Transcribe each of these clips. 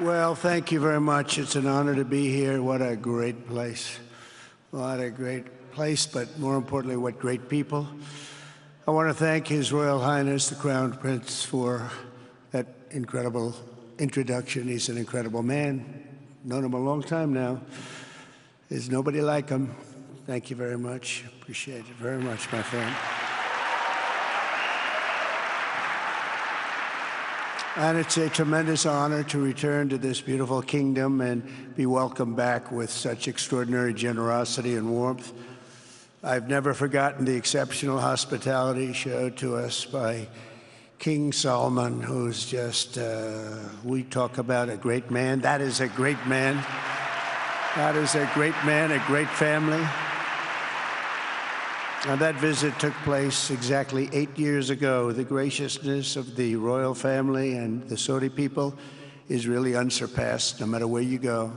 Well, thank you very much. It's an honor to be here. What a great place. What a great place, but more importantly, what great people. I want to thank His Royal Highness, the Crown Prince, for that incredible introduction. He's an incredible man. Known him a long time now. There's nobody like him. Thank you very much. Appreciate it very much, my friend. And it's a tremendous honor to return to this beautiful kingdom and be welcomed back with such extraordinary generosity and warmth. I've never forgotten the exceptional hospitality showed to us by King Solomon, who's just, we talk about a great man. That is a great man. That is a great man, a great family. Now, that visit took place exactly 8 years ago. The graciousness of the royal family and the Saudi people is really unsurpassed, no matter where you go.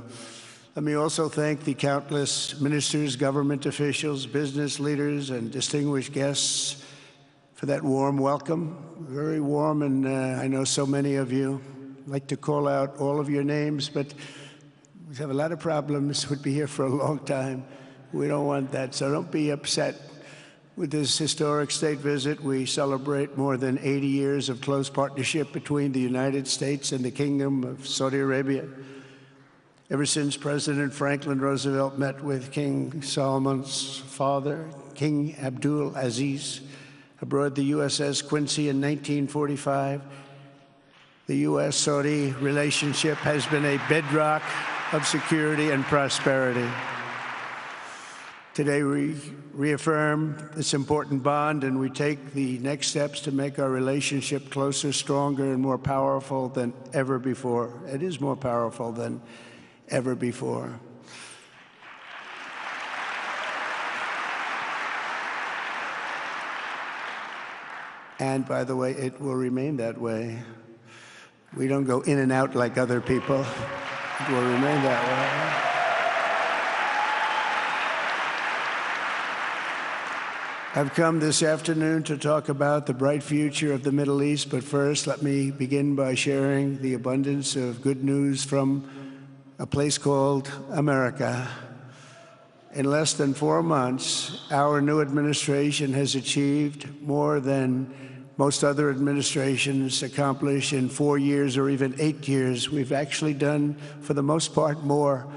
Let me also thank the countless ministers, government officials, business leaders, and distinguished guests for that warm welcome. Very warm, and I know so many of you. I'd like to call out all of your names, but we have a lot of problems. We'd be here for a long time. We don't want that, so don't be upset. With this historic state visit, we celebrate more than 80 years of close partnership between the United States and the Kingdom of Saudi Arabia. Ever since President Franklin Roosevelt met with King Solomon's father, King Abdul Aziz, aboard the USS Quincy in 1945, the U.S.-Saudi relationship has been a bedrock of security and prosperity. Today, we reaffirm this important bond, and we take the next steps to make our relationship closer, stronger, and more powerful than ever before. It is more powerful than ever before. And by the way, it will remain that way. We don't go in and out like other people. It will remain that way. I've come this afternoon to talk about the bright future of the Middle East, but first let me begin by sharing the abundance of good news from a place called America. In less than 4 months, our new administration has achieved more than most other administrations accomplish in 4 years or even 8 years. We've actually done, for the most part, more.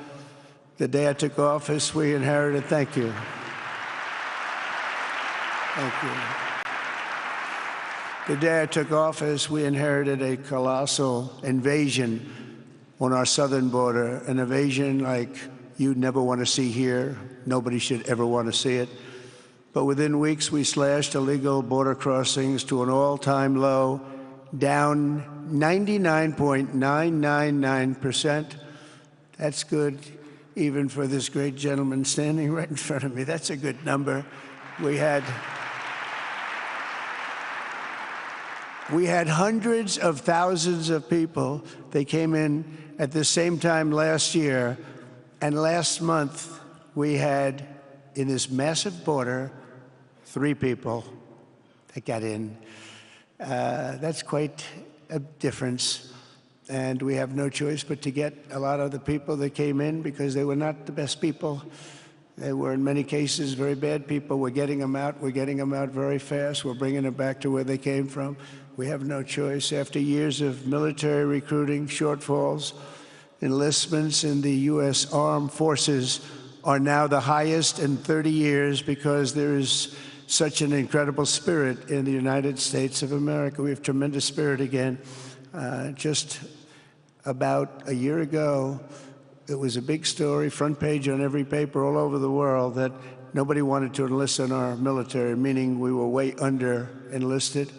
The day I took office, we inherited, thank you. Thank you. The day I took office, we inherited a colossal invasion on our southern border, an invasion like you'd never want to see here. Nobody should ever want to see it. But within weeks, we slashed illegal border crossings to an all-time low, down 99.999%. That's good, even for this great gentleman standing right in front of me. That's a good number. We had hundreds of thousands of people. They came in at the same time last year, and last month we had, in this massive border, 3 people that got in. That's quite a difference, and we have no choice but to get a lot of the people that came in because they were not the best people. They were, in many cases, very bad people. We're getting them out. We're getting them out very fast. We're bringing them back to where they came from. We have no choice. After years of military recruiting shortfalls, enlistments in the U.S. Armed Forces are now the highest in 30 years because there is such an incredible spirit in the United States of America. We have tremendous spirit again. Just about a year ago, it was a big story, front page on every paper all over the world, that nobody wanted to enlist in our military, meaning we were way under enlisted.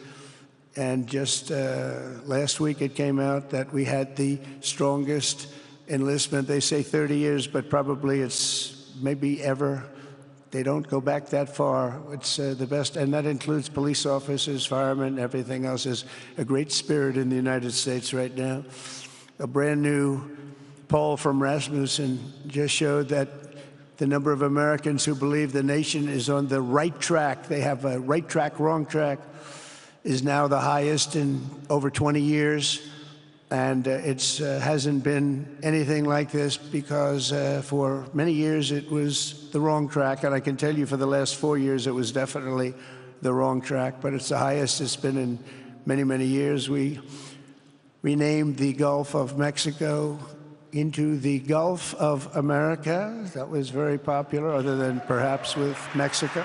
And just last week it came out that we had the strongest enlistment. They say 30 years, but probably it's maybe ever. They don't go back that far. It's the best, and that includes police officers, firemen, everything else. There's a great spirit in the United States right now. A brand new poll from Rasmussen just showed that the number of Americans who believe the nation is on the right track, they have a right track, wrong track, is now the highest in over 20 years. And it hasn't been anything like this because for many years it was the wrong track. And I can tell you for the last 4 years it was definitely the wrong track, but it's the highest it's been in many, many years. We renamed the Gulf of Mexico into the Gulf of America. That was very popular, other than perhaps with Mexico.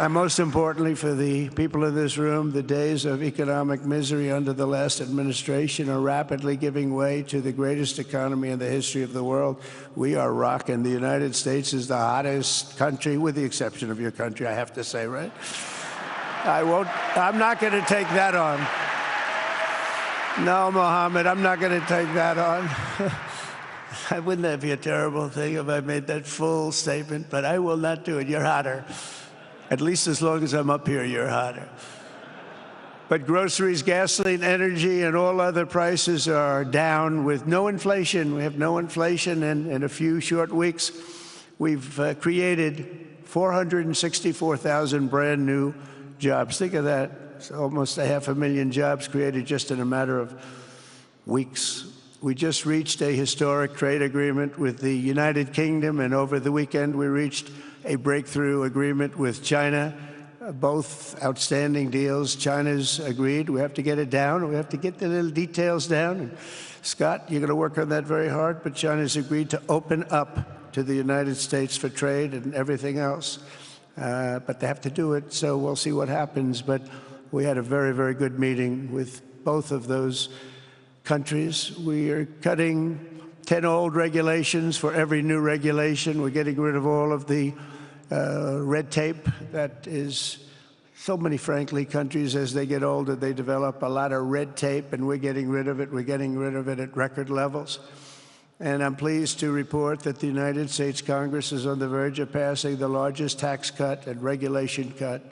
And most importantly, for the people in this room, the days of economic misery under the last administration are rapidly giving way to the greatest economy in the history of the world. We are rocking. The United States is the hottest country, with the exception of your country, I have to say, right? I'm not going to take that on. No, Mohammed, I'm not going to take that on. Wouldn't that be a terrible thing if I made that full statement? But I will not do it. You're hotter. At least as long as I'm up here, you're hotter. But groceries, gasoline, energy, and all other prices are down with no inflation. We have no inflation, and in a few short weeks, we've created 464,000 brand new jobs. Think of that. It's almost 500,000 jobs created just in a matter of weeks. We just reached a historic trade agreement with the United Kingdom, and over the weekend we reached a breakthrough agreement with China. Both outstanding deals. China's agreed. We have to get it down. We have to get the little details down. And Scott, you're going to work on that very hard, but China's agreed to open up to the United States for trade and everything else. But they have to do it, so we'll see what happens. But we had a very, very good meeting with both of those countries. We are cutting 10 old regulations for every new regulation. We're getting rid of all of the red tape that is so many, frankly, countries, as they get older, they develop a lot of red tape, and we're getting rid of it. We're getting rid of it at record levels. And I'm pleased to report that the United States Congress is on the verge of passing the largest tax cut and regulation cut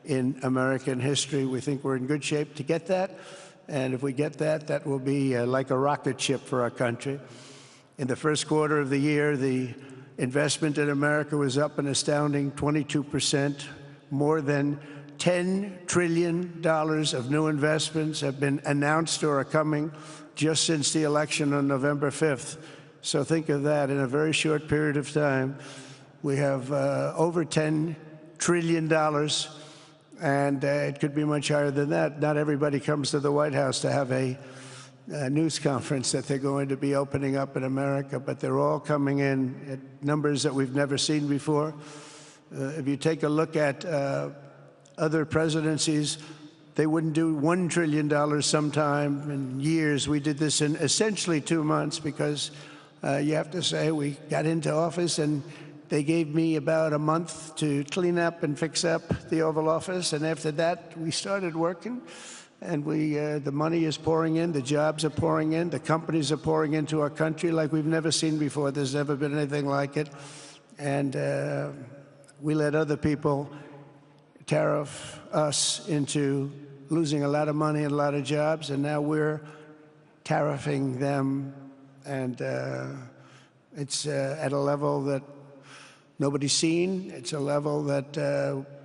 in American history. We think we're in good shape to get that. And if we get that, that will be like a rocket ship for our country. In the first quarter of the year, the investment in America was up an astounding 22%. More than $10 trillion of new investments have been announced or are coming just since the election on November 5th. So think of that. In a very short period of time, we have over $10 trillion, and it could be much higher than that. Not everybody comes to the White House to have a news conference that they're going to be opening up in America, but they're all coming in at numbers that we've never seen before. If you take a look at other presidencies, they wouldn't do $1 trillion sometime in years. We did this in essentially 2 months because you have to say we got into office and they gave me about a month to clean up and fix up the Oval Office, and after that we started working. And the money is pouring in, the jobs are pouring in, the companies are pouring into our country like we've never seen before. There's never been anything like it. And we let other people tariff us into losing a lot of money and a lot of jobs, and now we're tariffing them. And it's at a level that nobody's seen. It's a level that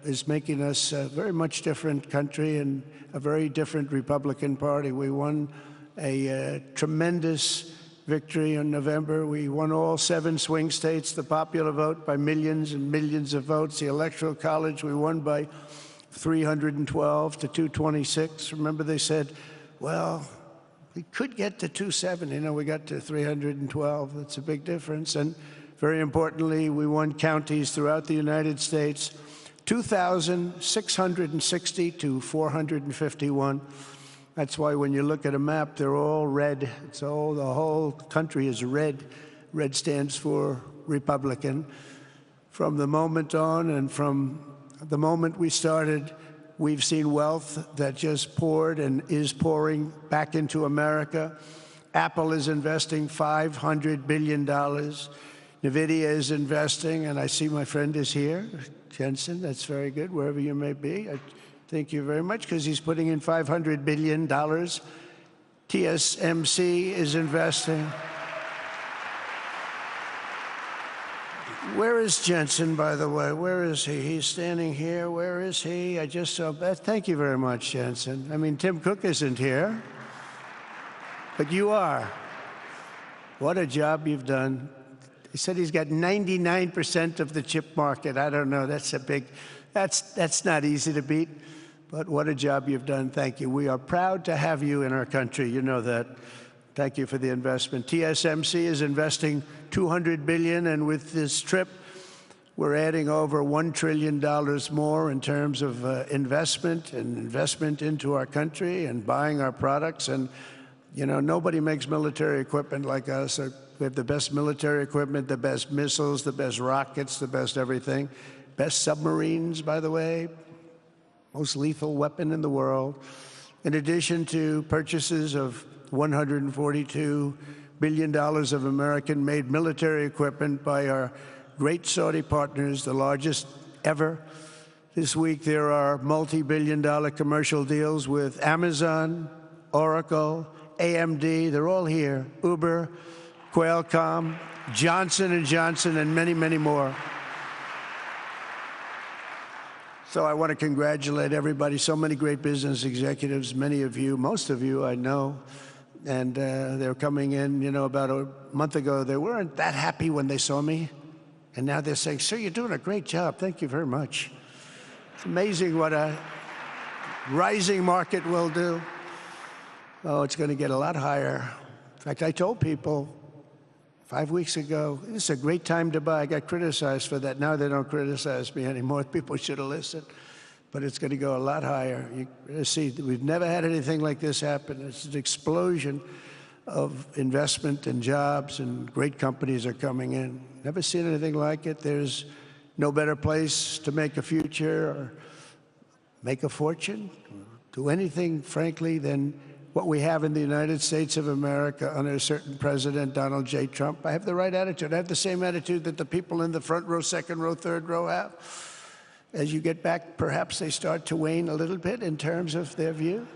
is making us a very much different country and a very different Republican Party. We won a tremendous victory in November. We won all 7 swing states, the popular vote by millions and millions of votes. The Electoral College, we won by 312 to 226. Remember, they said, well, we could get to 270. No, we got to 312. That's a big difference. And very importantly, we won counties throughout the United States, 2,660 to 451. That's why when you look at a map, they're all red. The whole country is red. Red stands for Republican. From the moment on and from the moment we started, we've seen wealth that just poured and is pouring back into America. Apple is investing $500 billion. NVIDIA is investing, and I see my friend is here, Jensen. That's very good, wherever you may be. Thank you very much, because he's putting in $500 billion. TSMC is investing. Where is Jensen, by the way? Where is he? He's standing here. Where is he? I just saw Beth. Thank you very much, Jensen. I mean, Tim Cook isn't here, but you are. What a job you've done. He said he's got 99% of the chip market. I don't know. That's not easy to beat. But what a job you've done. Thank you. We are proud to have you in our country. You know that. Thank you for the investment. TSMC is investing $200 billion, and with this trip, we're adding over $1 trillion more in terms of investment into our country and buying our products. And, you know, nobody makes military equipment like us. We have the best military equipment, the best missiles, the best rockets, the best everything. Best submarines, by the way. Most lethal weapon in the world. In addition to purchases of $142 billion of American-made military equipment by our great Saudi partners, the largest ever. This week, there are multi-billion-dollar commercial deals with Amazon, Oracle, AMD. They're all here. Uber, Qualcomm, Johnson & Johnson, and many, many more. So I want to congratulate everybody. So many great business executives, many of you, most of you I know. And they're coming in, you know, about a month ago. They weren't that happy when they saw me. And now they're saying, sir, you're doing a great job. Thank you very much. It's amazing what a rising market will do. Oh, it's going to get a lot higher. In fact, I told people 5 weeks ago, this is a great time to buy. I got criticized for that. Now they don't criticize me anymore. People should have listened. But it's going to go a lot higher. You see, we've never had anything like this happen. It's an explosion of investment and jobs, and great companies are coming in. Never seen anything like it. There's no better place to make a future or make a fortune, do anything, frankly, than what we have in the United States of America under a certain president, Donald J. Trump. I have the right attitude. I have the same attitude that the people in the front row, second row, third row have. As you get back, perhaps they start to wane a little bit in terms of their view.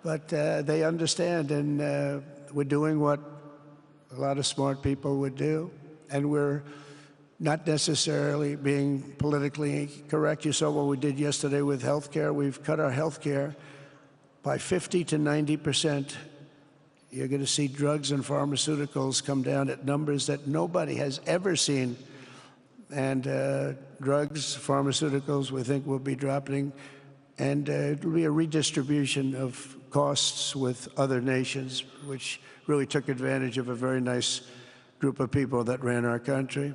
But they understand, and we're doing what a lot of smart people would do. And we're not necessarily being politically correct. You saw what we did yesterday with health care. We've cut our health care by 50 to 90%. You're going to see drugs and pharmaceuticals come down at numbers that nobody has ever seen. And drugs, pharmaceuticals, we think will be dropping. And it will be a redistribution of costs with other nations, which really took advantage of a very nice group of people that ran our country.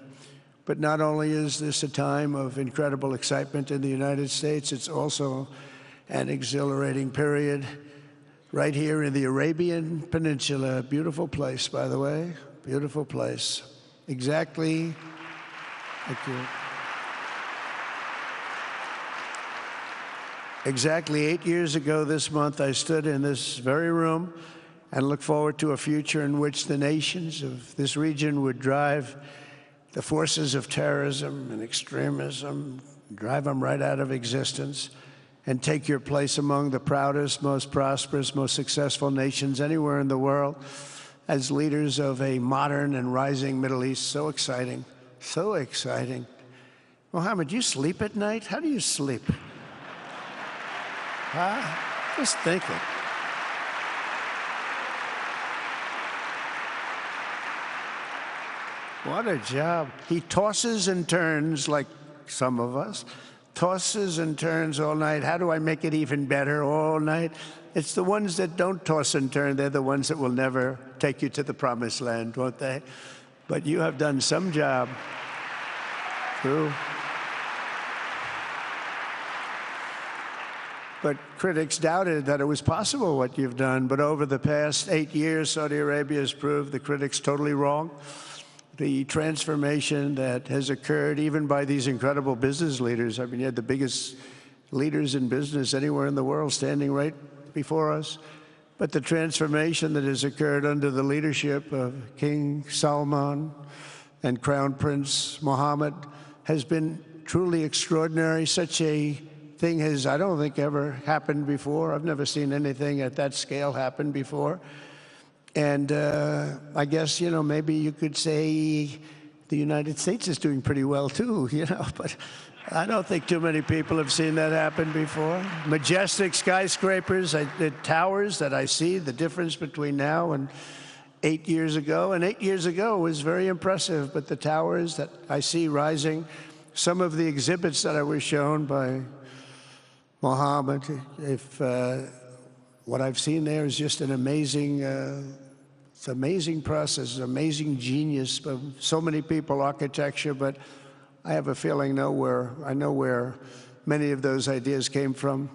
But not only is this a time of incredible excitement in the United States, it's also an exhilarating period right here in the Arabian Peninsula. Beautiful place, by the way. Beautiful place. Exactly. Thank you. Exactly 8 years ago this month, I stood in this very room and looked forward to a future in which the nations of this region would drive the forces of terrorism and extremism, drive them right out of existence, and take your place among the proudest, most prosperous, most successful nations anywhere in the world as leaders of a modern and rising Middle East. So exciting. So exciting. Mohammed, you sleep at night? How do you sleep? Huh? Just thinking. What a job. He tosses and turns like some of us. Tosses and turns all night. How do I make it even better all night? It's the ones that don't toss and turn. They're the ones that will never take you to the promised land, won't they? But you have done some job. True. But critics doubted that it was possible what you've done. But over the past 8 years, Saudi Arabia has proved the critics totally wrong. The transformation that has occurred even by these incredible business leaders. I mean, you had the biggest leaders in business anywhere in the world standing right before us. But the transformation that has occurred under the leadership of King Salman and Crown Prince Mohammed has been truly extraordinary. Such a thing has, I don't think, ever happened before. I've never seen anything at that scale happen before. And I guess, you know, maybe you could say the United States is doing pretty well too, you know, but I don't think too many people have seen that happen before. Majestic skyscrapers, the towers that I see, the difference between now and 8 years ago. And 8 years ago was very impressive, but the towers that I see rising, some of the exhibits that I was shown by Mohammed, what I've seen there is just an amazing, it's an amazing process, amazing genius of so many people, architecture, but I have a feeling I know where many of those ideas came from.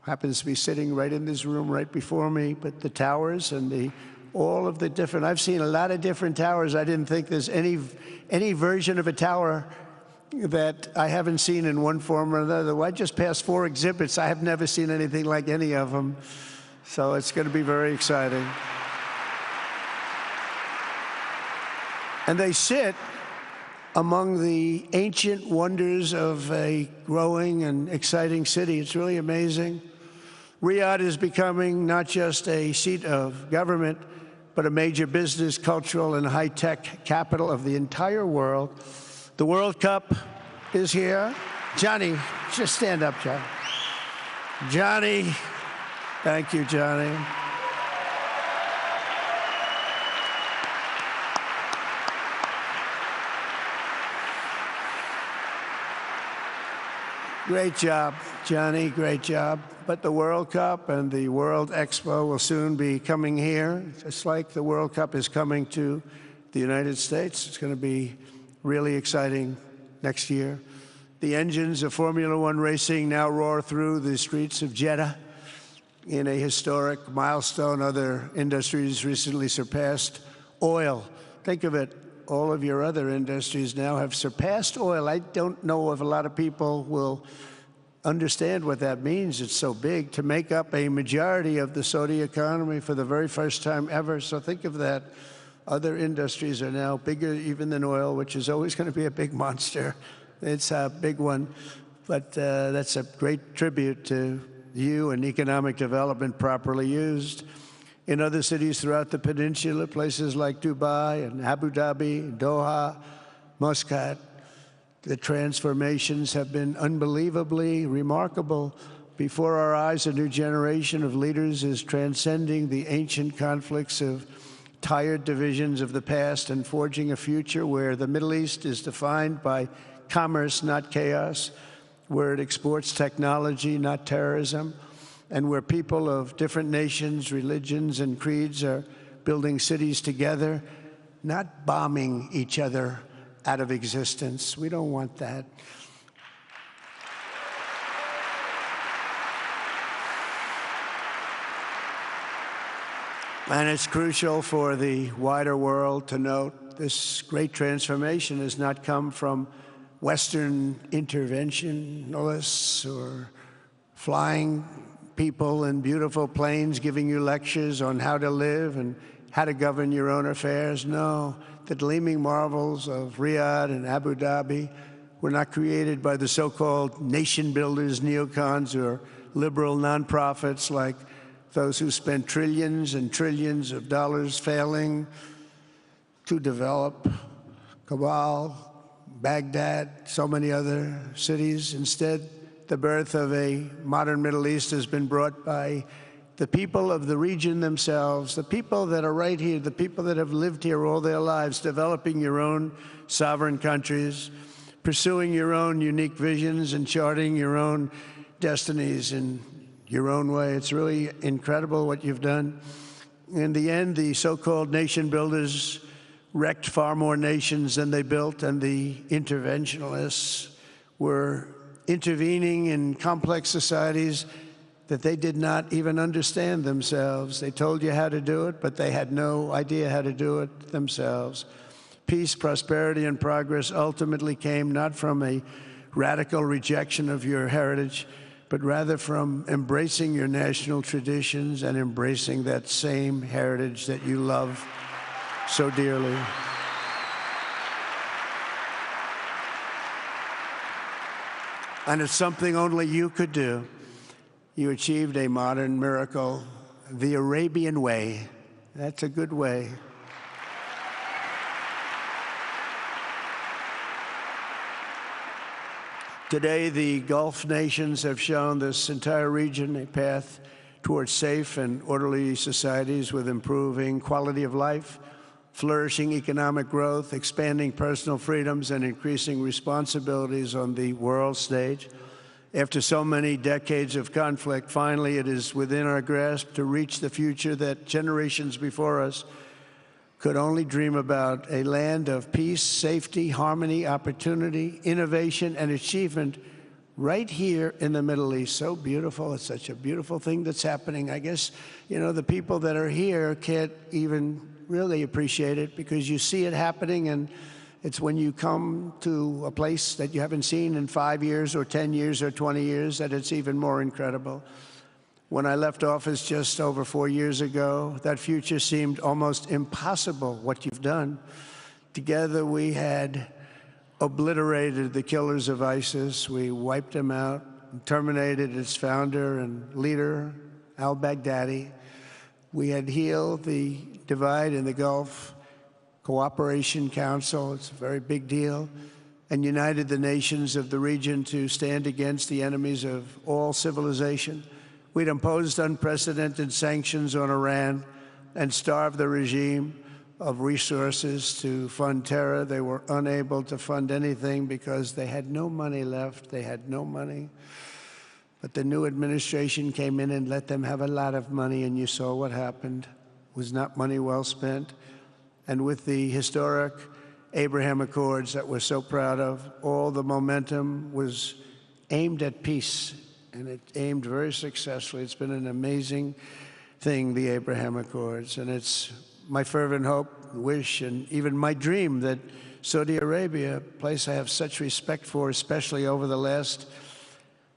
Happens to be sitting right in this room right before me, but the towers and all of the different, I've seen a lot of different towers. I didn't think there's any version of a tower that I haven't seen in one form or another. I just passed 4 exhibits. I have never seen anything like any of them. So it's going to be very exciting. And they sit among the ancient wonders of a growing and exciting city. It's really amazing. Riyadh is becoming not just a seat of government, but a major business, cultural, and high-tech capital of the entire world. The World Cup is here. Johnny, just stand up, Johnny. Johnny, thank you, Johnny. Great job, Johnny, great job. But the World Cup and the World Expo will soon be coming here, just like the World Cup is coming to the United States. It's going to be really exciting next year. The engines of Formula One racing now roar through the streets of Jeddah in a historic milestone. Other industries recently surpassed oil. Think of it. All of your other industries now have surpassed oil. I don't know if a lot of people will understand what that means. It's so big to make up a majority of the Saudi economy for the very first time ever. So think of that. Other industries are now bigger even than oil, which is always going to be a big monster. It's a big one. But that's a great tribute to you and economic development properly used. In other cities throughout the peninsula, places like Dubai and Abu Dhabi, Doha, Muscat, the transformations have been unbelievably remarkable. Before our eyes, a new generation of leaders is transcending the ancient conflicts of tired divisions of the past and forging a future where the Middle East is defined by commerce, not chaos, where it exports technology, not terrorism, and where people of different nations, religions, and creeds are building cities together, not bombing each other out of existence. We don't want that. And it's crucial for the wider world to note this great transformation has not come from Western interventionists or flying people in beautiful planes giving you lectures on how to live and how to govern your own affairs. No, the gleaming marvels of Riyadh and Abu Dhabi were not created by the so-called nation builders, neocons, or liberal nonprofits like those who spent trillions and trillions of dollars failing to develop Kabul, Baghdad, so many other cities. Instead, the birth of a modern Middle East has been brought by the people of the region themselves, the people that are right here, the people that have lived here all their lives, developing your own sovereign countries, pursuing your own unique visions and charting your own destinies in your own way. It's really incredible what you've done. In the end, the so-called nation builders wrecked far more nations than they built, and the interventionists were intervening in complex societies that they did not even understand themselves. They told you how to do it, but they had no idea how to do it themselves. Peace, prosperity, and progress ultimately came not from a radical rejection of your heritage, but rather from embracing your national traditions and embracing that same heritage that you love so dearly. And it's something only you could do. You achieved a modern miracle, the Arabian way. That's a good way. Today, the Gulf nations have shown this entire region a path towards safe and orderly societies with improving quality of life, flourishing economic growth, expanding personal freedoms, and increasing responsibilities on the world stage. After so many decades of conflict, finally it is within our grasp to reach the future that generations before us could only dream about, a land of peace, safety, harmony, opportunity, innovation, and achievement right here in the Middle East. So beautiful. It's such a beautiful thing that's happening. I guess, you know, the people that are here can't even really appreciate it because you see it happening, and it's when you come to a place that you haven't seen in 5 years or 10 years or 20 years that it's even more incredible. When I left office just over 4 years ago, that future seemed almost impossible, what you've done. Together we had obliterated the killers of ISIS. We wiped them out, terminated its founder and leader, al-Baghdadi. We had healed the divide in the Gulf Cooperation Council, it's a very big deal, and united the nations of the region to stand against the enemies of all civilization. We'd imposed unprecedented sanctions on Iran and starved the regime of resources to fund terror. They were unable to fund anything because they had no money left. They had no money. But the new administration came in and let them have a lot of money, and you saw what happened. It was not money well spent. And with the historic Abraham Accords that we're so proud of, all the momentum was aimed at peace, and it aimed very successfully. It's been an amazing thing, the Abraham Accords, and it's my fervent hope, wish, and even my dream that Saudi Arabia, a place I have such respect for, especially over the last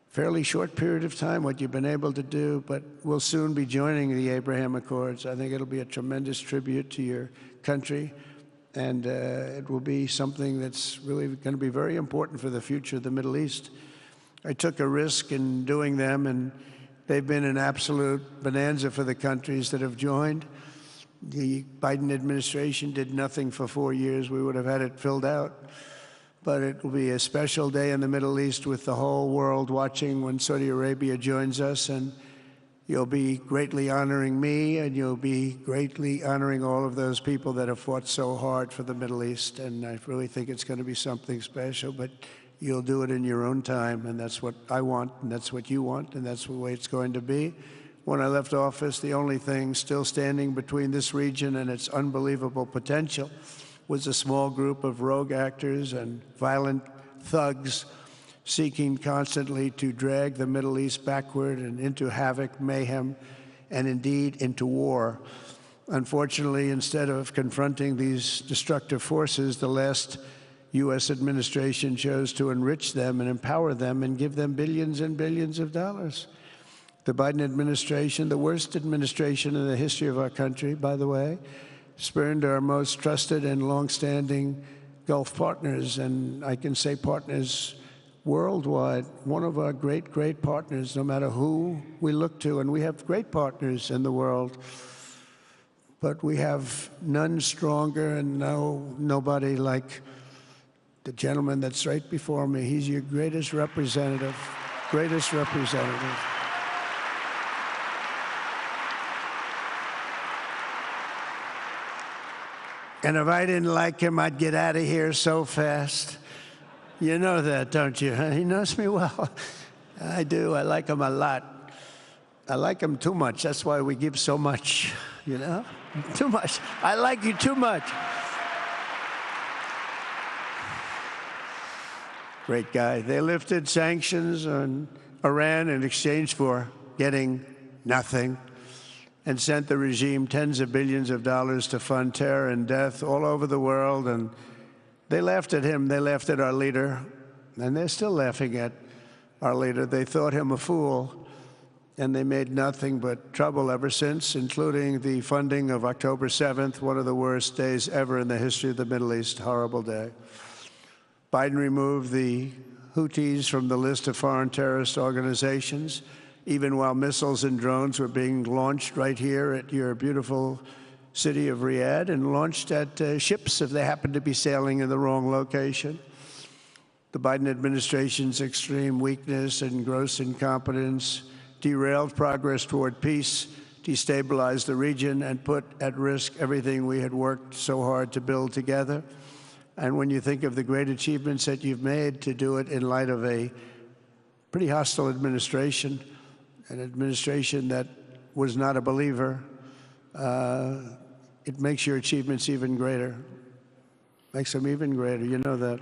fairly short period of time, what you've been able to do, but we'll soon be joining the Abraham Accords. I think it'll be a tremendous tribute to your country, and it will be something that's really going to be very important for the future of the Middle East. I took a risk in doing them, and they've been an absolute bonanza for the countries that have joined. The Biden administration did nothing for 4 years. We would have had it filled out. But it will be a special day in the Middle East with the whole world watching when Saudi Arabia joins us, and you'll be greatly honoring me, and you'll be greatly honoring all of those people that have fought so hard for the Middle East, and I really think it's going to be something special, but you'll do it in your own time, and that's what I want, and that's what you want, and that's the way it's going to be. When I left office, the only thing still standing between this region and its unbelievable potential was a small group of rogue actors and violent thugs seeking constantly to drag the Middle East backward and into havoc, mayhem, and indeed into war. Unfortunately, instead of confronting these destructive forces, the last U.S. administration chose to enrich them and empower them and give them billions and billions of dollars. The Biden administration, the worst administration in the history of our country, by the way, spurned our most trusted and longstanding Gulf partners, and I can say partners worldwide, one of our great, great partners, no matter who we look to, and we have great partners in the world, but we have none stronger and nobody like the gentleman that's right before me. He's your greatest representative, greatest representative. And if I didn't like him, I'd get out of here so fast. You know that, don't you? He knows me well. I do. I like him a lot. I like him too much. That's why we give so much, you know? Too much. I like you too much. Great guy. They lifted sanctions on Iran in exchange for getting nothing, and sent the regime tens of billions of dollars to fund terror and death all over the world. And they laughed at him. They laughed at our leader. And they're still laughing at our leader. They thought him a fool. And they made nothing but trouble ever since, including the funding of October 7th, one of the worst days ever in the history of the Middle East. Horrible day. Biden removed the Houthis from the list of foreign terrorist organizations, even while missiles and drones were being launched right here at your beautiful city of Riyadh, and launched at ships if they happened to be sailing in the wrong location. The Biden administration's extreme weakness and gross incompetence derailed progress toward peace, destabilized the region, and put at risk everything we had worked so hard to build together. And when you think of the great achievements that you've made, to do it in light of a pretty hostile administration, an administration that was not a believer, it makes your achievements even greater. Makes them even greater, you know that.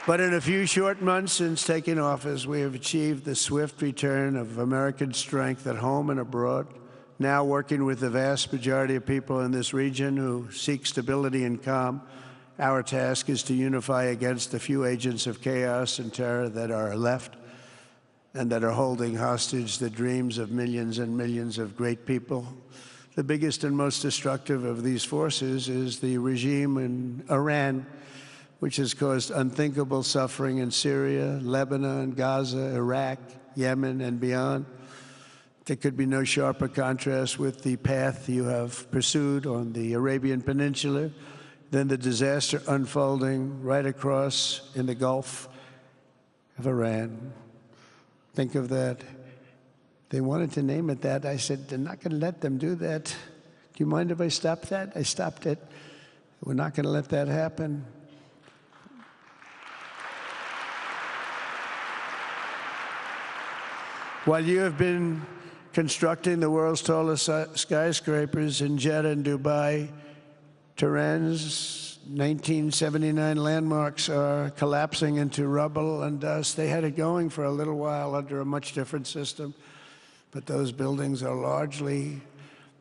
But in a few short months since taking office, we have achieved the swift return of American strength at home and abroad, now working with the vast majority of people in this region who seek stability and calm. Our task is to unify against the few agents of chaos and terror that are left and that are holding hostage the dreams of millions and millions of great people. The biggest and most destructive of these forces is the regime in Iran, which has caused unthinkable suffering in Syria, Lebanon, Gaza, Iraq, Yemen, and beyond. There could be no sharper contrast with the path you have pursued on the Arabian Peninsula than the disaster unfolding right across in the Gulf of Iran. Think of that. They wanted to name it that. I said, they're not going to let them do that. Do you mind if I stop that? I stopped it. We're not going to let that happen. While you have been constructing the world's tallest skyscrapers in Jeddah and Dubai, Tehran's 1979 landmarks are collapsing into rubble and dust. They had it going for a little while under a much different system, but those buildings are largely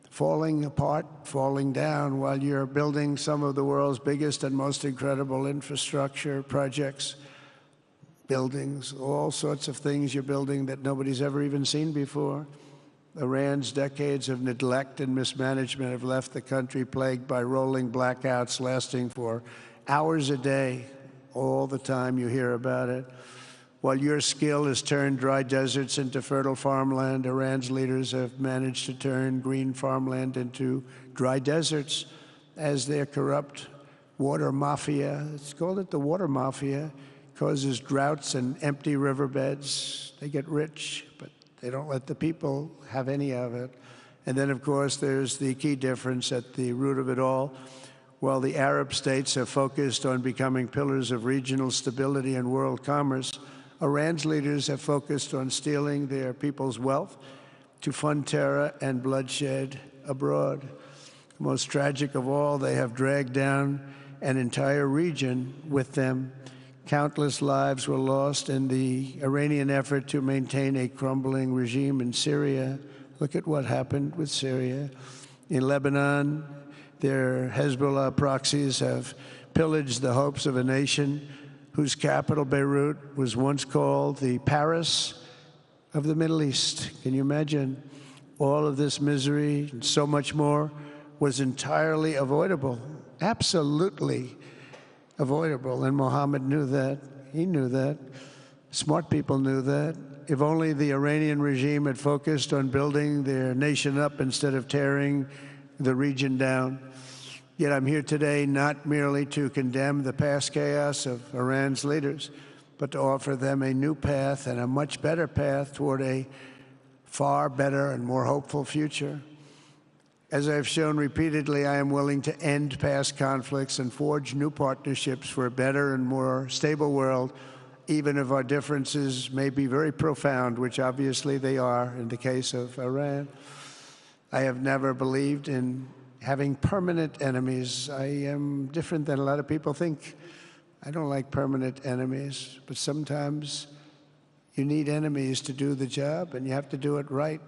falling apart, falling down, while you're building some of the world's biggest and most incredible infrastructure projects. Buildings, all sorts of things you're building that nobody's ever even seen before. Iran's decades of neglect and mismanagement have left the country plagued by rolling blackouts lasting for hours a day. All the time you hear about it. While your skill has turned dry deserts into fertile farmland, Iran's leaders have managed to turn green farmland into dry deserts as their corrupt water mafia, it's called it the water mafia, causes droughts and empty riverbeds. They get rich, but they don't let the people have any of it. And then, of course, there's the key difference at the root of it all. While the Arab states have focused on becoming pillars of regional stability and world commerce, Iran's leaders have focused on stealing their people's wealth to fund terror and bloodshed abroad. Most tragic of all, they have dragged down an entire region with them. Countless lives were lost in the Iranian effort to maintain a crumbling regime in Syria. Look at what happened with Syria. In Lebanon, their Hezbollah proxies have pillaged the hopes of a nation whose capital, Beirut, was once called the Paris of the Middle East. Can you imagine? All of this misery and so much more was entirely avoidable, absolutely avoidable, and Mohammed knew that. He knew that. Smart people knew that. If only the Iranian regime had focused on building their nation up instead of tearing the region down. Yet I'm here today not merely to condemn the past chaos of Iran's leaders, but to offer them a new path and a much better path toward a far better and more hopeful future. As I've shown repeatedly, I am willing to end past conflicts and forge new partnerships for a better and more stable world, even if our differences may be very profound, which obviously they are in the case of Iran. I have never believed in having permanent enemies. I am different than a lot of people think. I don't like permanent enemies, but sometimes you need enemies to do the job, and you have to do it right.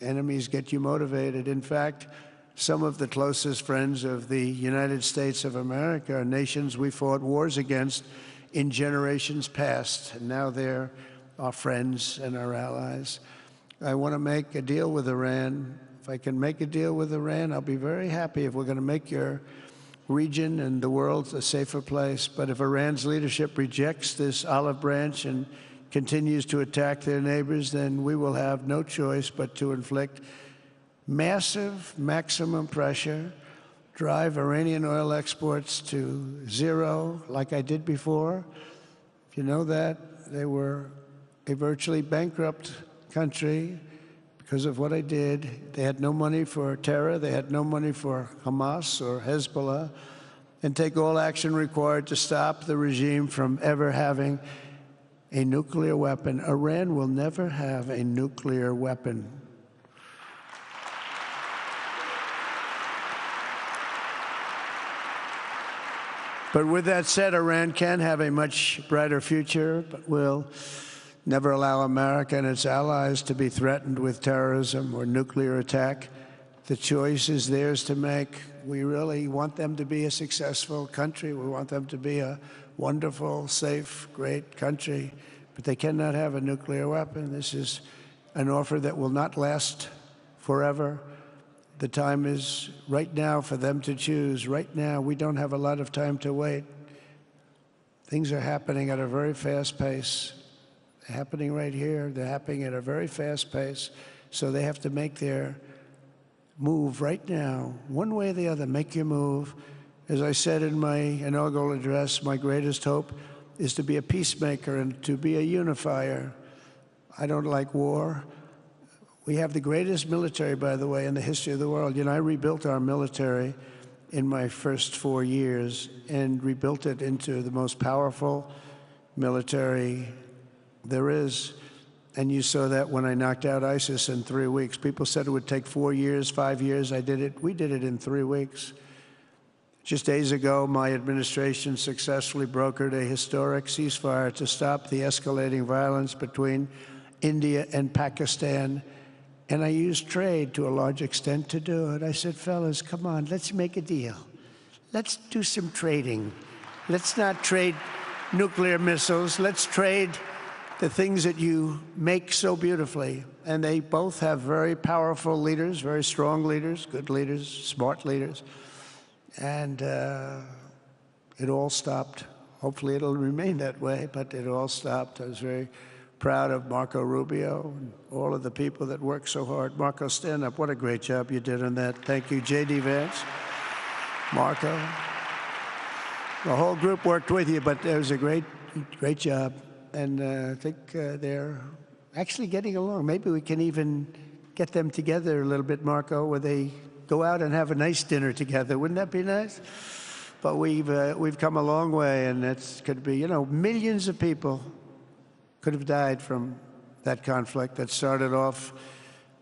Enemies get you motivated. In fact, some of the closest friends of the United States of America are nations we fought wars against in generations past, and now they're our friends and our allies. I want to make a deal with Iran. If I can make a deal with Iran, I'll be very happy if we're going to make your region and the world a safer place. But if Iran's leadership rejects this olive branch and continues to attack their neighbors, then we will have no choice but to inflict massive, maximum pressure drive Iranian oil exports to zero like I did before. If you know that, they were a virtually bankrupt country because of what I did. They had no money for terror. They had no money for Hamas or Hezbollah, and take all action required to stop the regime from ever having a nuclear weapon. Iran will never have a nuclear weapon. But with that said, Iran can have a much brighter future, but will never allow America and its allies to be threatened with terrorism or nuclear attack. The choice is theirs to make. We really want them to be a successful country. We want them to be a wonderful, safe, great country, but they cannot have a nuclear weapon. This is an offer that will not last forever. The time is right now for them to choose. Right now, we don't have a lot of time to wait. Things are happening at a very fast pace. They're happening right here. They're happening at a very fast pace. So they have to make their move right now, one way or the other. Make your move. As I said in my inaugural address, my greatest hope is to be a peacemaker and to be a unifier. I don't like war. We have the greatest military, by the way, in the history of the world. You know, I rebuilt our military in my first 4 years and rebuilt it into the most powerful military there is. And you saw that when I knocked out ISIS in 3 weeks. People said it would take 4 years, 5 years. I did it. We did it in 3 weeks. Just days ago, my administration successfully brokered a historic ceasefire to stop the escalating violence between India and Pakistan. And I used trade to a large extent to do it. I said, fellas, come on, let's make a deal. Let's do some trading. Let's not trade nuclear missiles. Let's trade the things that you make so beautifully. And they both have very powerful leaders, very strong leaders, good leaders, smart leaders. And it all stopped. Hopefully it'll remain that way, but it all stopped. I was very proud of Marco Rubio and all of the people that worked so hard. Marco, stand up. What a great job you did on that. Thank you, J.D. Vance, Marco. The whole group worked with you, but it was a great job. And I think they're actually getting along. Maybe we can even get them together a little bit, Marco, where they go out and have a nice dinner together. Wouldn't that be nice? But we've come a long way, and it could be, you know, millions of people could have died from that conflict that started off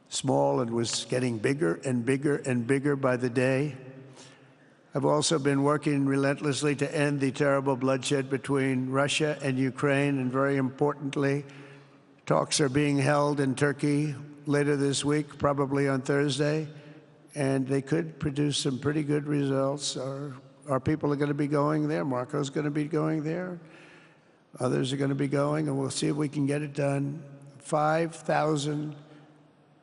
small and was getting bigger and bigger and bigger by the day. I've also been working relentlessly to end the terrible bloodshed between Russia and Ukraine, and very importantly, talks are being held in Turkey later this week, probably on Thursday, and they could produce some pretty good results. Our people are going to be going there. Marco's going to be going there. Others are going to be going, and we'll see if we can get it done. 5,000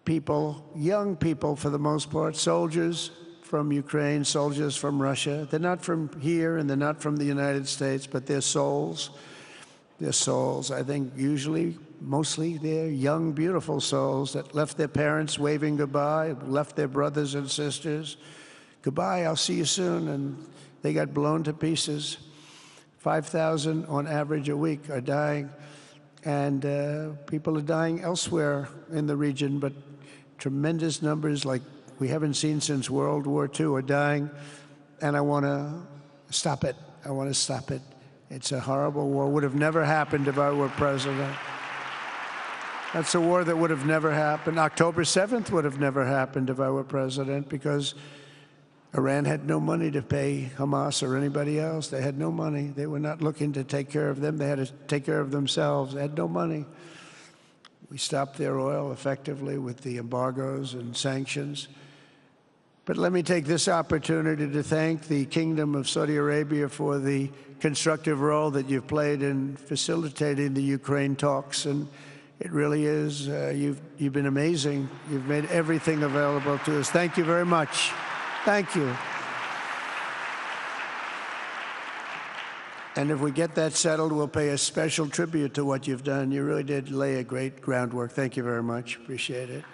people, young people for the most part, soldiers from Ukraine, soldiers from Russia. They're not from here, and they're not from the United States, but they're souls. They're souls. I think usually, mostly, they're young, beautiful souls that left their parents waving goodbye, left their brothers and sisters. Goodbye, I'll see you soon. And they got blown to pieces. 5,000 on average a week are dying, and people are dying elsewhere in the region, but tremendous numbers like we haven't seen since World War II are dying, and I want to stop it. I want to stop it. It's a horrible war. Would have never happened if I were president. That's a war that would have never happened. October 7th would have never happened if I were president, because Iran had no money to pay Hamas or anybody else. They had no money. They were not looking to take care of them. They had to take care of themselves. They had no money. We stopped their oil effectively with the embargoes and sanctions. But let me take this opportunity to thank the Kingdom of Saudi Arabia for the constructive role that you've played in facilitating the Ukraine talks. And it really is, you've been amazing. You've made everything available to us. Thank you very much. Thank you. And if we get that settled, we'll pay a special tribute to what you've done. You really did lay a great groundwork. Thank you very much. Appreciate it.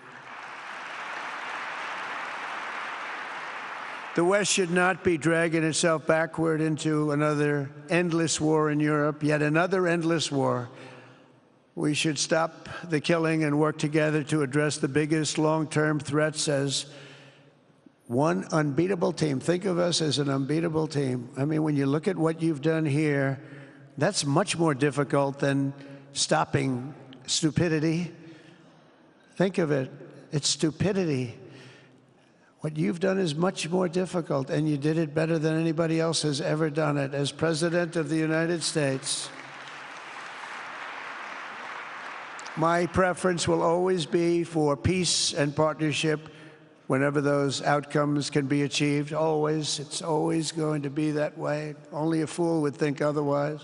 The West should not be dragging itself backward into another endless war in Europe, yet another endless war. We should stop the killing and work together to address the biggest long-term threats as one unbeatable team. Think of us as an unbeatable team. I mean, when you look at what you've done here, that's much more difficult than stopping stupidity. Think of it. It's stupidity. What you've done is much more difficult, and you did it better than anybody else has ever done it. As President of the United States, my preference will always be for peace and partnership whenever those outcomes can be achieved. Always. It's always going to be that way. Only a fool would think otherwise.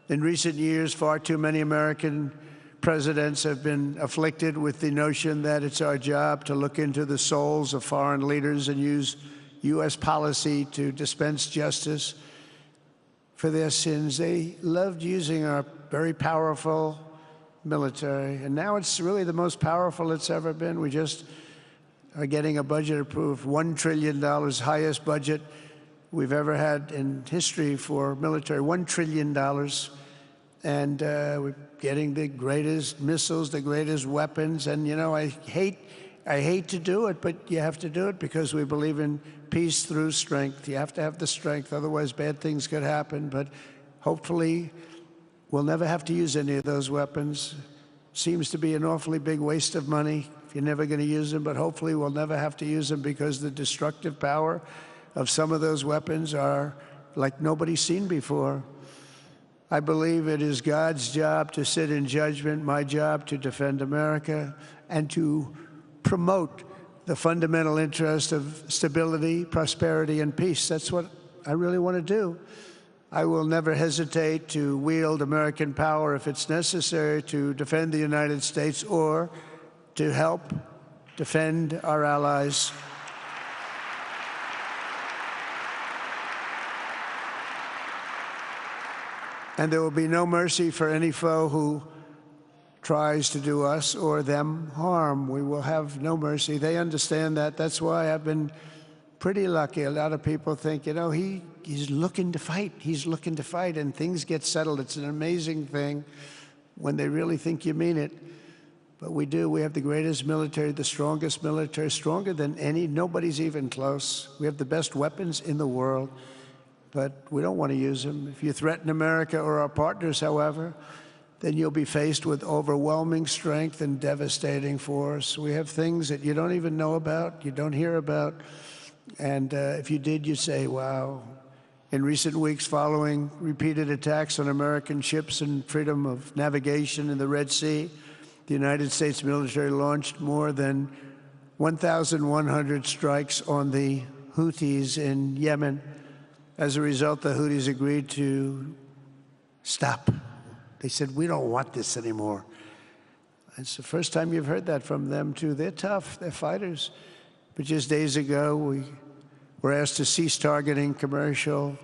In recent years, far too many American presidents have been afflicted with the notion that it's our job to look into the souls of foreign leaders and use U.S. policy to dispense justice for their sins. They loved using our very powerful military, and now it's really the most powerful it's ever been. We just are getting a budget approved, $1 trillion, highest budget we've ever had in history for military, $1 trillion. And we're getting the greatest missiles, the greatest weapons. And, you know, I hate to do it, but you have to do it because we believe in peace through strength. You have to have the strength, otherwise bad things could happen. But hopefully we'll never have to use any of those weapons. Seems to be an awfully big waste of money if you're never going to use them, but hopefully we'll never have to use them because the destructive power of some of those weapons are like nobody's seen before. I believe it is God's job to sit in judgment, my job to defend America, and to promote the fundamental interest of stability, prosperity, and peace. That's what I really want to do. I will never hesitate to wield American power if it's necessary to defend the United States or to help defend our allies. And there will be no mercy for any foe who tries to do us or them harm. We will have no mercy. They understand that. That's why I've been pretty lucky. A lot of people think, you know, he's looking to fight. He's looking to fight, and things get settled. It's an amazing thing when they really think you mean it. But we do. We have the greatest military, the strongest military, stronger than any. Nobody's even close. We have the best weapons in the world. But we don't want to use them. If you threaten America or our partners, however, then you'll be faced with overwhelming strength and devastating force. We have things that you don't even know about, you don't hear about, and if you did, you'd say, wow. In recent weeks, following repeated attacks on American ships and freedom of navigation in the Red Sea, the United States military launched more than 1,100 strikes on the Houthis in Yemen. As a result, the Houthis agreed to stop. They said, we don't want this anymore. It's the first time you've heard that from them, too. They're tough. They're fighters. But just days ago, we were asked to cease targeting commercial.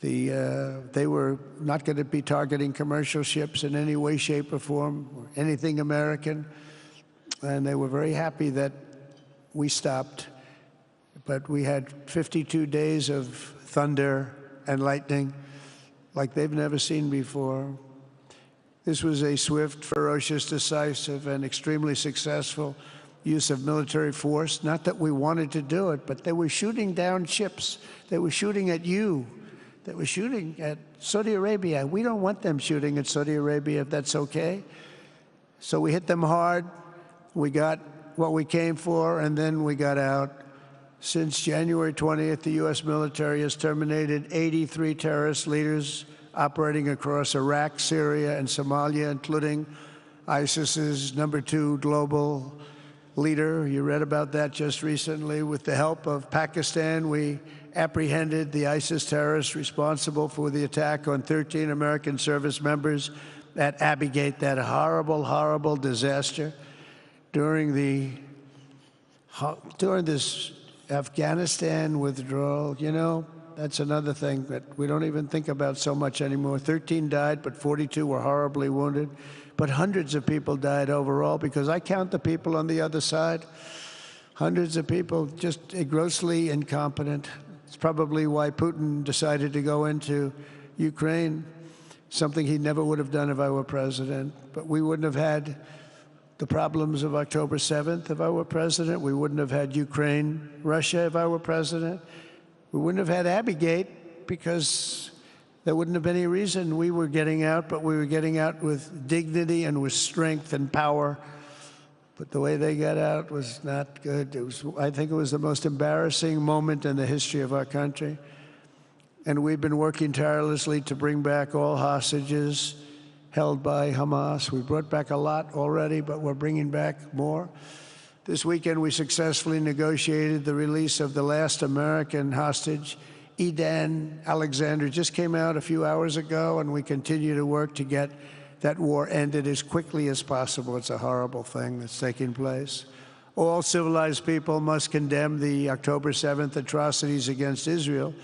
They were not going to be targeting commercial ships in any way, shape, or form, or anything American. And they were very happy that we stopped. But we had 52 days of thunder and lightning like they've never seen before. This was a swift, ferocious, decisive, and extremely successful use of military force. Not that we wanted to do it, but they were shooting down ships. They were shooting at you. They were shooting at Saudi Arabia. We don't want them shooting at Saudi Arabia, if that's okay. So we hit them hard. We got what we came for, and then we got out. Since January 20th, the U.S. military has terminated 83 terrorist leaders operating across Iraq, Syria, and Somalia, including ISIS's #2 global leader. You read about that just recently. With the help of Pakistan, we apprehended the ISIS terrorists responsible for the attack on 13 American service members at Abbey Gate, that horrible, horrible disaster. During this Afghanistan withdrawal, you know, that's another thing that we don't even think about so much anymore. 13 died, but 42 were horribly wounded. But hundreds of people died overall, because I count the people on the other side. Hundreds of people just grossly incompetent. It's probably why Putin decided to go into Ukraine, something he never would have done if I were president. But we wouldn't have had the problems of October 7th if I were president. We wouldn't have had Ukraine, Russia if I were president. We wouldn't have had Abbeygate because there wouldn't have been any reason we were getting out, but we were getting out with dignity and with strength and power. But the way they got out was not good. I think it was the most embarrassing moment in the history of our country. And we've been working tirelessly to bring back all hostages held by Hamas. We brought back a lot already, but we're bringing back more. This weekend, we successfully negotiated the release of the last American hostage, Edan Alexander. Just came out a few hours ago, and we continue to work to get that war ended as quickly as possible. It's a horrible thing that's taking place. All civilized people must condemn the October 7th atrocities against Israel,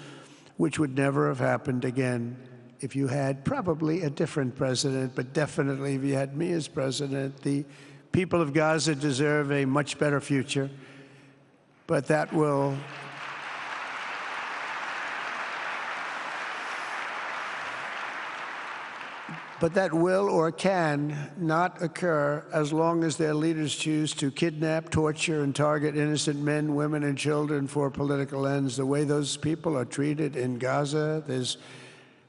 which would never have happened again if you had probably a different president, but definitely if you had me as president. The people of Gaza deserve a much better future, but that will or can not occur as long as their leaders choose to kidnap, torture, and target innocent men, women, and children for political ends. The way those people are treated in Gaza, there's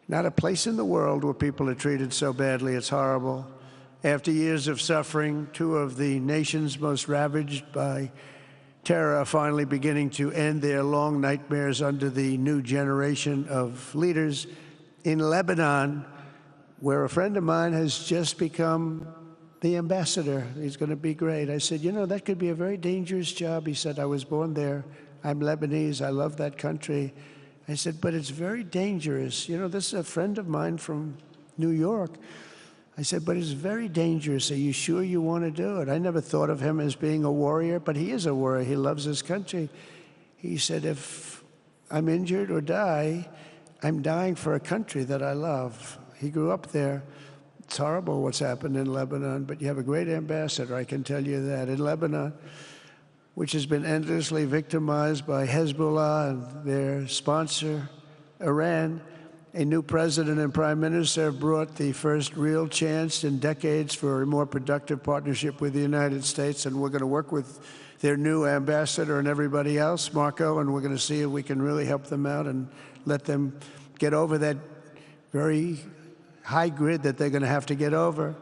not a place in the world where people are treated so badly. It's horrible. After years of suffering, two of the nations most ravaged by terror are finally beginning to end their long nightmares under the new generation of leaders. In Lebanon, where a friend of mine has just become the ambassador. He's going to be great. I said, you know, that could be a very dangerous job. He said, I was born there. I'm Lebanese. I love that country. I said, but it's very dangerous. You know, this is a friend of mine from New York. I said, but it's very dangerous. Are you sure you want to do it? I never thought of him as being a warrior, but he is a warrior. He loves his country. He said, if I'm injured or die, I'm dying for a country that I love. He grew up there. It's horrible what's happened in Lebanon, but you have a great ambassador, I can tell you that. In Lebanon, which has been endlessly victimized by Hezbollah and their sponsor, Iran, a new president and prime minister have brought the first real chance in decades for a more productive partnership with the United States, and we're going to work with their new ambassador and everybody else, Marco, and we're going to see if we can really help them out and let them get over that very high grid that they're going to have to get over.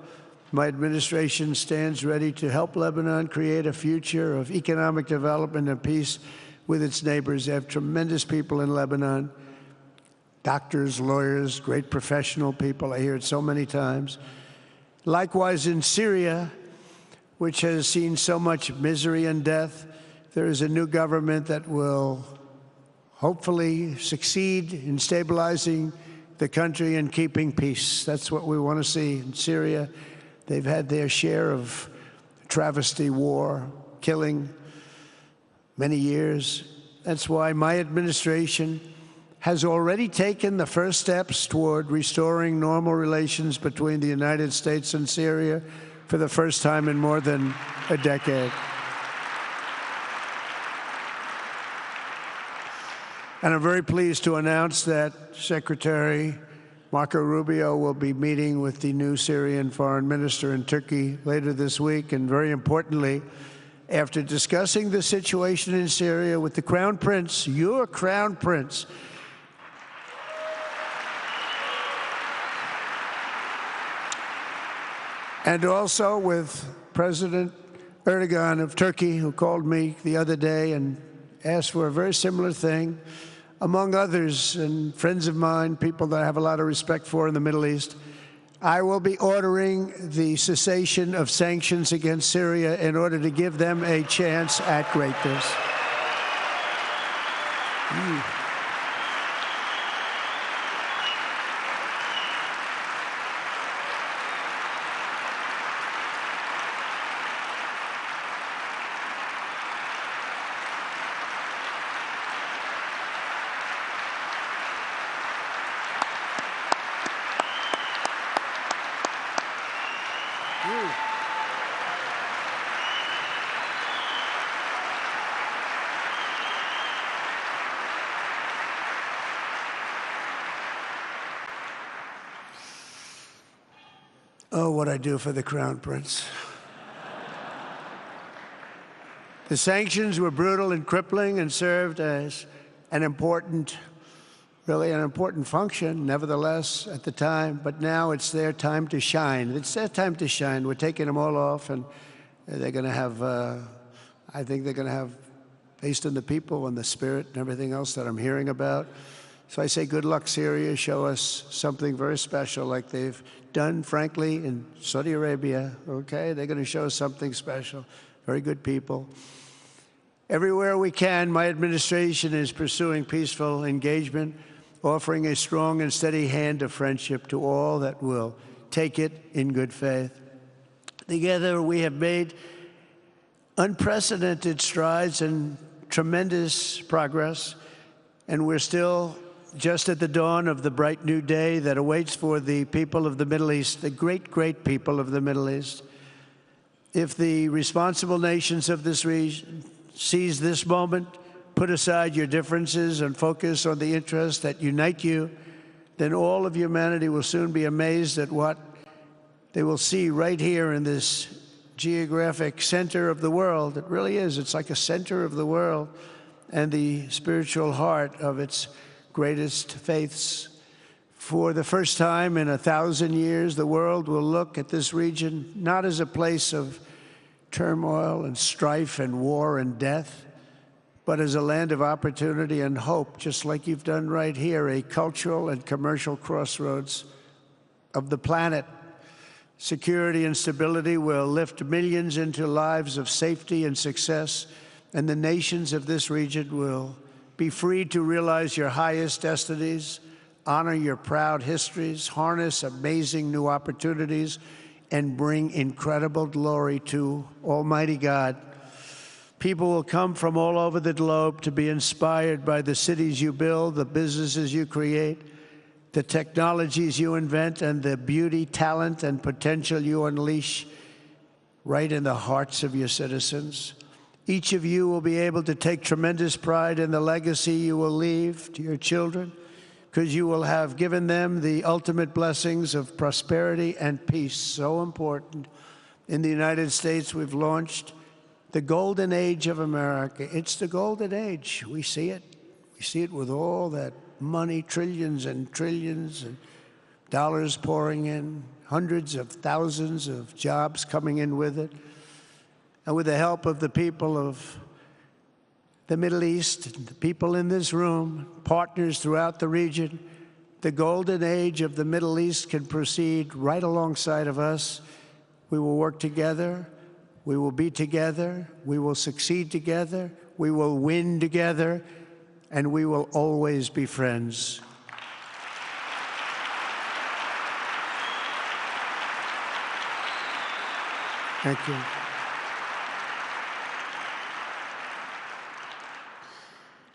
My administration stands ready to help Lebanon create a future of economic development and peace with its neighbors. They have tremendous people in Lebanon, doctors, lawyers, great professional people. I hear it so many times. Likewise, in Syria, which has seen so much misery and death, there is a new government that will hopefully succeed in stabilizing the country and keeping peace. That's what we want to see in Syria. They've had their share of travesty, war, killing, many years. That's why my administration has already taken the first steps toward restoring normal relations between the United States and Syria for the first time in more than a decade. And I'm very pleased to announce that Secretary Marco Rubio will be meeting with the new Syrian foreign minister in Turkey later this week. And very importantly, after discussing the situation in Syria with the Crown Prince, your Crown Prince, and also with President Erdogan of Turkey, who called me the other day and asked for a very similar thing, among others, and friends of mine, people that I have a lot of respect for in the Middle East, I will be ordering the cessation of sanctions against Syria in order to give them a chance at greatness. Oh, what I do for the Crown Prince. The sanctions were brutal and crippling and served as an important, really an important function, nevertheless, at the time. But now it's their time to shine. It's their time to shine. We're taking them all off, and they're going to have, I think they're going to have, based on the people and the spirit and everything else that I'm hearing about. So I say good luck, Syria. Show us something very special like they've done, frankly, in Saudi Arabia, okay? They're going to show us something special. Very good people. Everywhere we can, my administration is pursuing peaceful engagement, offering a strong and steady hand of friendship to all that will take it in good faith. Together, we have made unprecedented strides and tremendous progress, and we're still just at the dawn of the bright new day that awaits for the people of the Middle East, the great, great people of the Middle East. If the responsible nations of this region seize this moment, put aside your differences and focus on the interests that unite you, then all of humanity will soon be amazed at what they will see right here in this geographic center of the world. It really is. It's like a center of the world and the spiritual heart of its greatest faiths. For the first time in 1,000 years, the world will look at this region not as a place of turmoil and strife and war and death, but as a land of opportunity and hope, just like you've done right here, a cultural and commercial crossroads of the planet. Security and stability will lift millions into lives of safety and success, and the nations of this region will be free to realize your highest destinies, honor your proud histories, harness amazing new opportunities, and bring incredible glory to Almighty God. People will come from all over the globe to be inspired by the cities you build, the businesses you create, the technologies you invent, and the beauty, talent, and potential you unleash right in the hearts of your citizens. Each of you will be able to take tremendous pride in the legacy you will leave to your children, because you will have given them the ultimate blessings of prosperity and peace. So important. In the United States, we've launched the golden age of America. It's the golden age. We see it. We see it with all that money, trillions and trillions of dollars pouring in, hundreds of thousands of jobs coming in with it. And with the help of the people of the Middle East, the people in this room, partners throughout the region, the golden age of the Middle East can proceed right alongside of us. We will work together. We will be together. We will succeed together. We will win together. And we will always be friends. Thank you.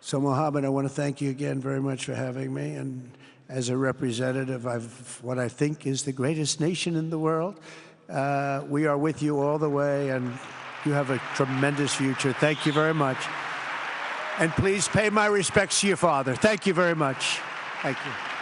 So, Mohammed, I want to thank you again very much for having me. And as a representative of what I think is the greatest nation in the world, we are with you all the way, and you have a tremendous future. Thank you very much. And please pay my respects to your father. Thank you very much. Thank you.